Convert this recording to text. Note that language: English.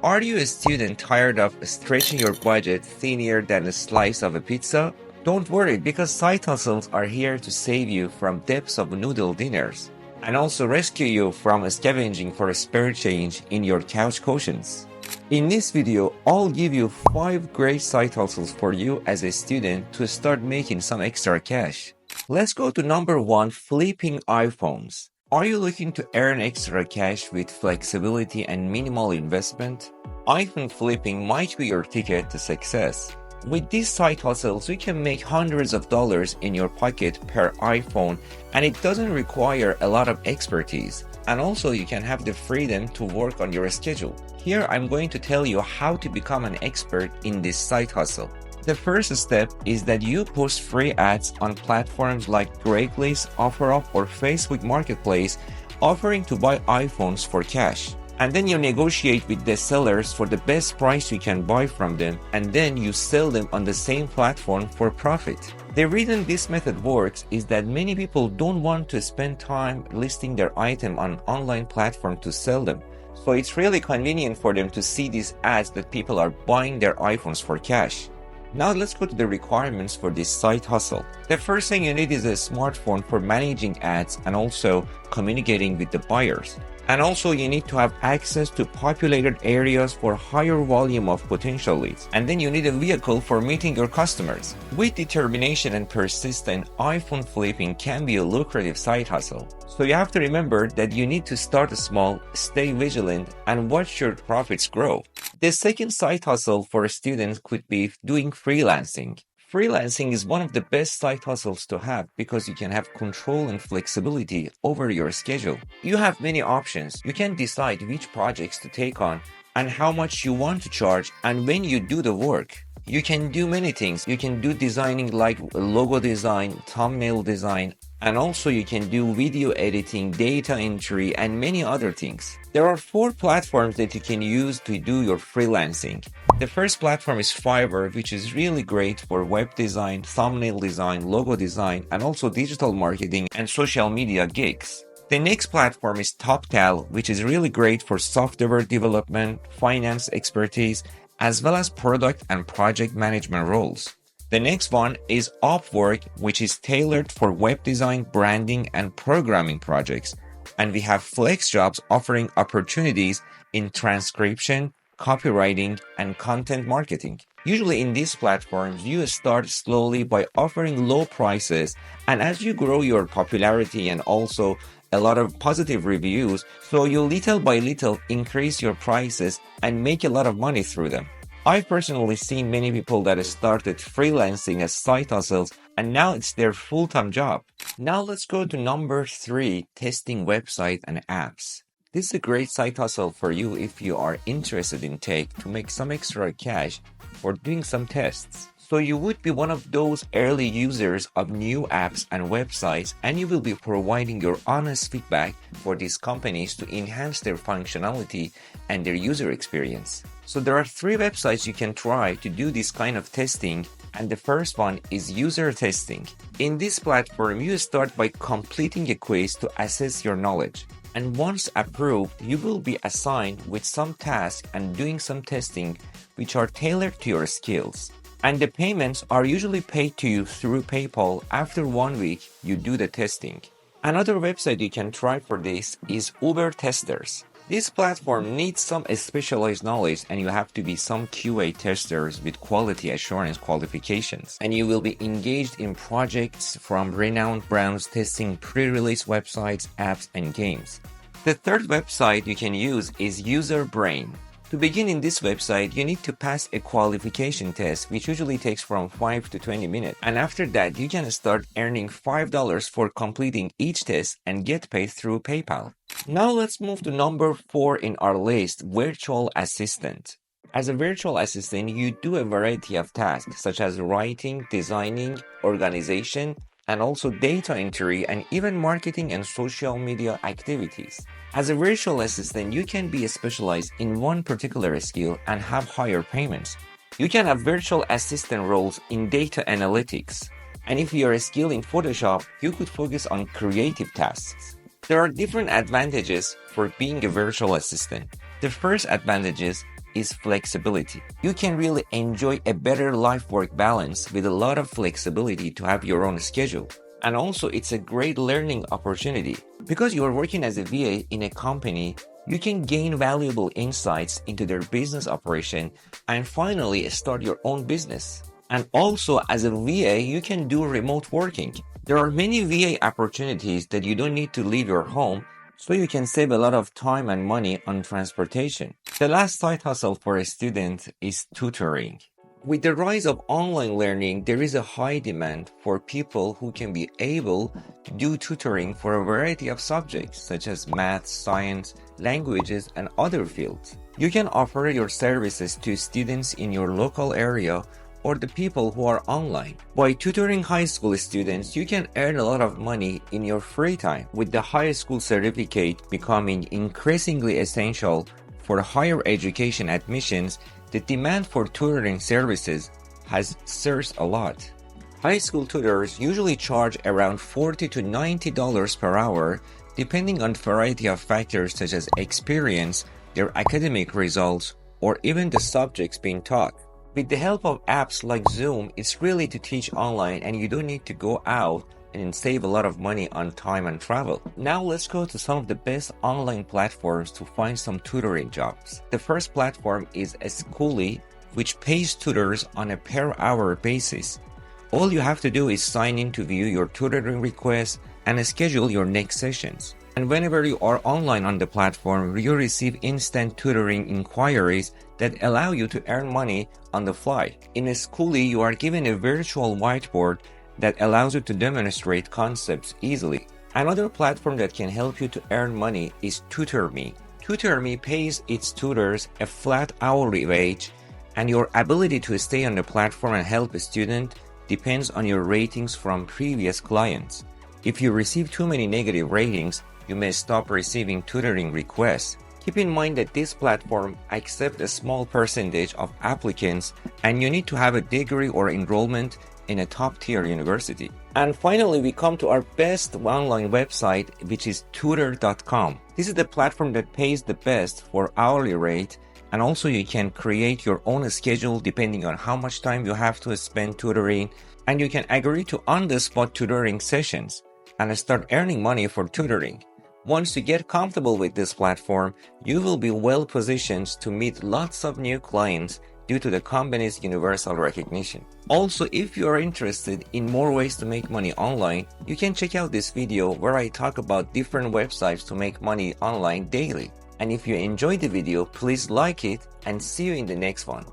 Are you a student tired of stretching your budget thinner than a slice of a pizza? Don't worry, because side hustles are here to save you from depths of noodle dinners and also rescue you from scavenging for a spare change in your couch cushions. In this video, I'll give you 5 great side hustles for you as a student to start making some extra cash. Let's go to number 1, flipping iPhones. Are you looking to earn extra cash with flexibility and minimal investment? iPhone flipping might be your ticket to success. With these side hustles, you can make hundreds of dollars in your pocket per iPhone, and it doesn't require a lot of expertise. And also, you can have the freedom to work on your schedule. Here, I'm going to tell you how to become an expert in this side hustle. The first step is that you post free ads on platforms like Craigslist, OfferUp, or Facebook Marketplace, offering to buy iPhones for cash. And then you negotiate with the sellers for the best price you can buy from them, and then you sell them on the same platform for profit. The reason this method works is that many people don't want to spend time listing their item on an online platform to sell them. So it's really convenient for them to see these ads that people are buying their iPhones for cash. Now let's go to the requirements for this side hustle. The first thing you need is a smartphone for managing ads and also communicating with the buyers. And also you need to have access to populated areas for higher volume of potential leads. And then you need a vehicle for meeting your customers. With determination and persistence, iPhone flipping can be a lucrative side hustle. So you have to remember that you need to start small, stay vigilant, and watch your profits grow. The second side hustle for students could be doing freelancing. Freelancing is one of the best side hustles to have because you can have control and flexibility over your schedule. You have many options. You can decide which projects to take on and how much you want to charge and when you do the work. You can do many things. You can do designing like logo design, thumbnail design, and also you can do video editing, data entry, and many other things. There are 4 platforms that you can use to do your freelancing. The first platform is Fiverr, which is really great for web design, thumbnail design, logo design, and also digital marketing and social media gigs. The next platform is TopTal, which is really great for software development, finance expertise, as well as product and project management roles. The next one is Upwork, which is tailored for web design, branding, and programming projects. And we have FlexJobs offering opportunities in transcription, copywriting, and content marketing. Usually in these platforms, you start slowly by offering low prices, and as you grow your popularity and also a lot of positive reviews, so you little by little increase your prices and make a lot of money through them. I've personally seen many people that started freelancing as side hustles and now it's their full-time job. Now let's go to number 3, testing websites and apps. This is a great side hustle for you if you are interested in tech to make some extra cash for doing some tests. So you would be one of those early users of new apps and websites, and you will be providing your honest feedback for these companies to enhance their functionality and their user experience. So there are 3 websites you can try to do this kind of testing, and the first one is user testing. In this platform, you start by completing a quiz to assess your knowledge. And once approved, you will be assigned with some tasks and doing some testing which are tailored to your skills. And the payments are usually paid to you through PayPal after 1 week you do the testing. Another website you can try for this is Uber Testers. This platform needs some specialized knowledge and you have to be some QA testers with quality assurance qualifications. And you will be engaged in projects from renowned brands testing pre-release websites, apps, and games. The third website you can use is UserBrain. To begin in this website, you need to pass a qualification test, which usually takes from 5 to 20 minutes. And after that, you can start earning $5 for completing each test and get paid through PayPal. Now let's move to number 4 in our list, virtual assistant. As a virtual assistant, you do a variety of tasks such as writing, designing, organization, and also data entry and even marketing and social media activities. As a virtual assistant, you can be specialized in one particular skill and have higher payments. You can have virtual assistant roles in data analytics. And if you are skilled in Photoshop, you could focus on creative tasks. There are different advantages for being a virtual assistant. The first advantage is is flexibility. You can really enjoy a better life-work balance with a lot of flexibility to have your own schedule. And also, it's a great learning opportunity. Because you are working as a VA in a company, you can gain valuable insights into their business operation and finally start your own business. And also, as a VA, you can do remote working. There are many VA opportunities that you don't need to leave your home, so you can save a lot of time and money on transportation. The last side hustle for a student is tutoring. With the rise of online learning, there is a high demand for people who can be able to do tutoring for a variety of subjects such as math, science, languages, and other fields. You can offer your services to students in your local area or the people who are online. By tutoring high school students, you can earn a lot of money in your free time. With the high school certificate becoming increasingly essential for higher education admissions, the demand for tutoring services has surged a lot. High school tutors usually charge around $40 to $90 per hour, depending on a variety of factors such as experience, their academic results, or even the subjects being taught. With the help of apps like Zoom, it's really to teach online and you don't need to go out and save a lot of money on time and travel. Now let's go to some of the best online platforms to find some tutoring jobs. The first platform is Schoolly, which pays tutors on a per hour basis. All you have to do is sign in to view your tutoring requests and schedule your next sessions. And whenever you are online on the platform, you receive instant tutoring inquiries that allow you to earn money on the fly. In Schoolly, you are given a virtual whiteboard that allows you to demonstrate concepts easily. Another platform that can help you to earn money is TutorMe. TutorMe pays its tutors a flat hourly wage, and your ability to stay on the platform and help a student depends on your ratings from previous clients. If you receive too many negative ratings, you may stop receiving tutoring requests. Keep in mind that this platform accepts a small percentage of applicants, and you need to have a degree or enrollment in a top-tier university. And finally, we come to our best online website, which is tutor.com. This is the platform that pays the best for hourly rate, and also you can create your own schedule depending on how much time you have to spend tutoring, and you can agree to on-the-spot tutoring sessions and start earning money for tutoring. Once you get comfortable with this platform, you will be well positioned to meet lots of new clients due to the company's universal recognition. Also, if you are interested in more ways to make money online, you can check out this video where I talk about different websites to make money online daily. And if you enjoyed the video, please like it and see you in the next one.